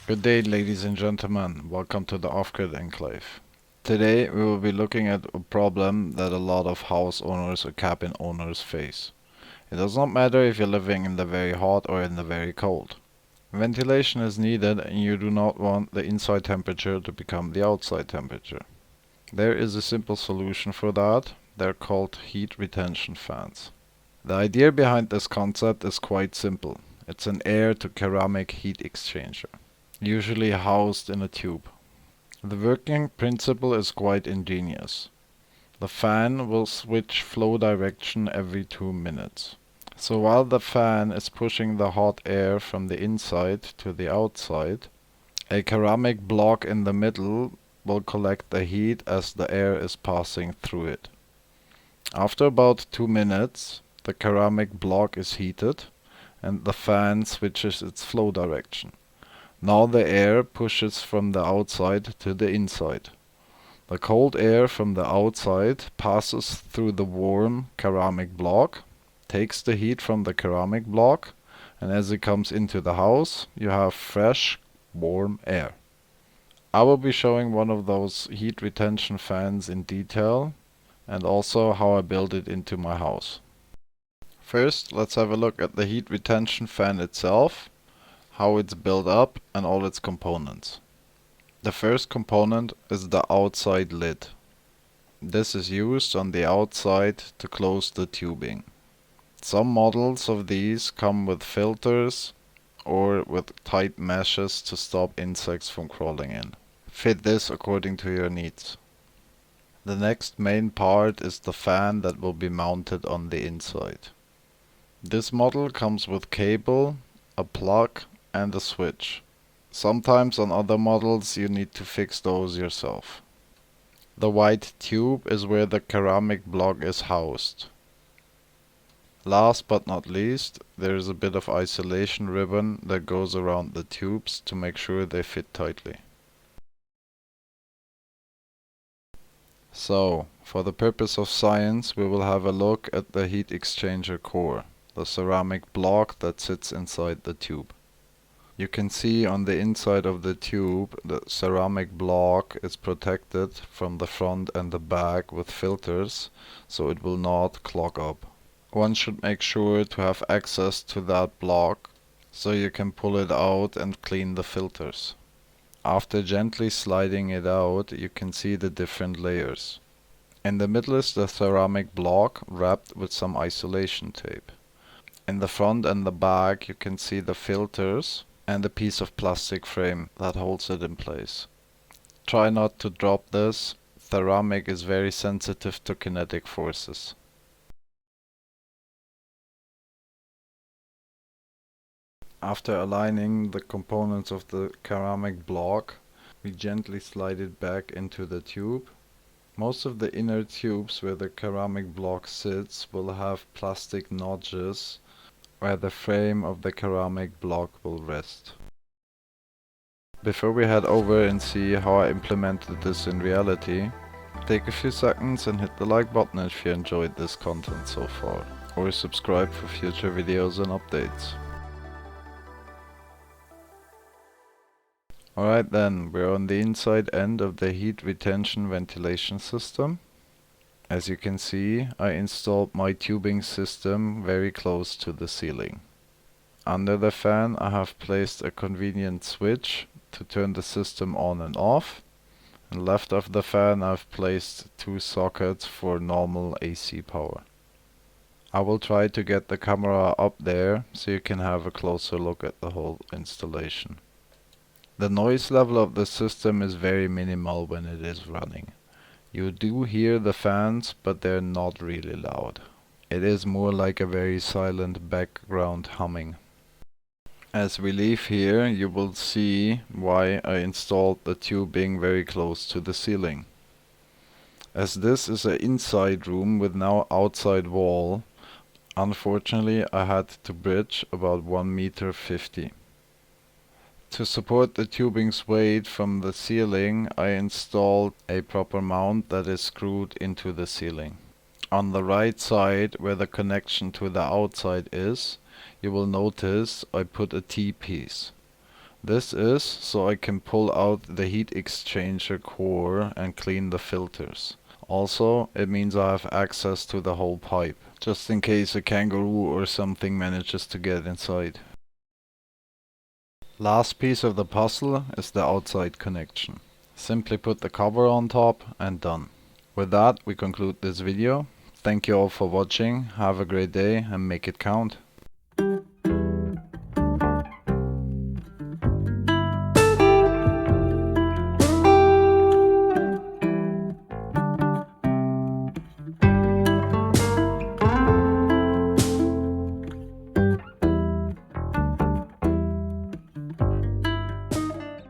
Good day, ladies and gentlemen. Welcome to the OffGridEnclave. Today we will be looking at a problem that a lot of house owners or cabin owners face. It does not matter if you're living in the very hot or in the very cold. Ventilation is needed and you do not want the inside temperature to become the outside temperature. There is a simple solution for that. They're called heat retention fans. The idea behind this concept is quite simple. It's an air to ceramic heat exchanger, usually housed in a tube. The working principle is quite ingenious. The fan will switch flow direction every 2 minutes. So while the fan is pushing the hot air from the inside to the outside, a ceramic block in the middle will collect the heat as the air is passing through it. After about 2 minutes, the ceramic block is heated and the fan switches its flow direction. Now the air pushes from the outside to the inside. The cold air from the outside passes through the warm ceramic block, takes the heat from the ceramic block, and as it comes into the house, you have fresh, warm air. I will be showing one of those heat retention fans in detail, and also how I build it into my house. First, let's have a look at the heat retention fan itself, how it's built up, and all its components. The first component is the outside lid. This is used on the outside to close the tubing. Some models of these come with filters or with tight meshes to stop insects from crawling in. Fit this according to your needs. The next main part is the fan that will be mounted on the inside. This model comes with cable, a plug, and a switch. Sometimes on other models you need to fix those yourself. The white tube is where the ceramic block is housed. Last but not least, there is a bit of isolation ribbon that goes around the tubes to make sure they fit tightly. So, for the purpose of science, we will have a look at the heat exchanger core, the ceramic block that sits inside the tube. You can see on the inside of the tube the ceramic block is protected from the front and the back with filters, so it will not clog up. One should make sure to have access to that block so you can pull it out and clean the filters. After gently sliding it out, you can see the different layers. In the middle is the ceramic block wrapped with some isolation tape. In the front and the back you can see the filters and a piece of plastic frame that holds it in place. Try not to drop this. Ceramic is very sensitive to kinetic forces. After aligning the components of the ceramic block, we gently slide it back into the tube. Most of the inner tubes where the ceramic block sits will have plastic notches where the frame of the ceramic block will rest. Before we head over and see how I implemented this in reality, take a few seconds and hit the like button if you enjoyed this content so far, or subscribe for future videos and updates. Alright then, we're on the inside end of the heat retention ventilation system. As you can see, I installed my tubing system very close to the ceiling. Under the fan I have placed a convenient switch to turn the system on and off, and left of the fan I've placed 2 sockets for normal AC power. I will try to get the camera up there so you can have a closer look at the whole installation. The noise level of the system is very minimal when it is running. You do hear the fans, but they're not really loud. It is more like a very silent background humming. As we leave here, you will see why I installed the tubing very close to the ceiling. As this is an inside room with no outside wall, unfortunately I had to bridge about 1.50 meters. To support the tubing's weight from the ceiling, I installed a proper mount that is screwed into the ceiling. On the right side, where the connection to the outside is, you will notice I put a T-piece. This is so I can pull out the heat exchanger core and clean the filters. Also, it means I have access to the whole pipe, just in case a kangaroo or something manages to get inside. Last piece of the puzzle is the outside connection. Simply put the cover on top and done. With that, we conclude this video. Thank you all for watching, have a great day and make it count.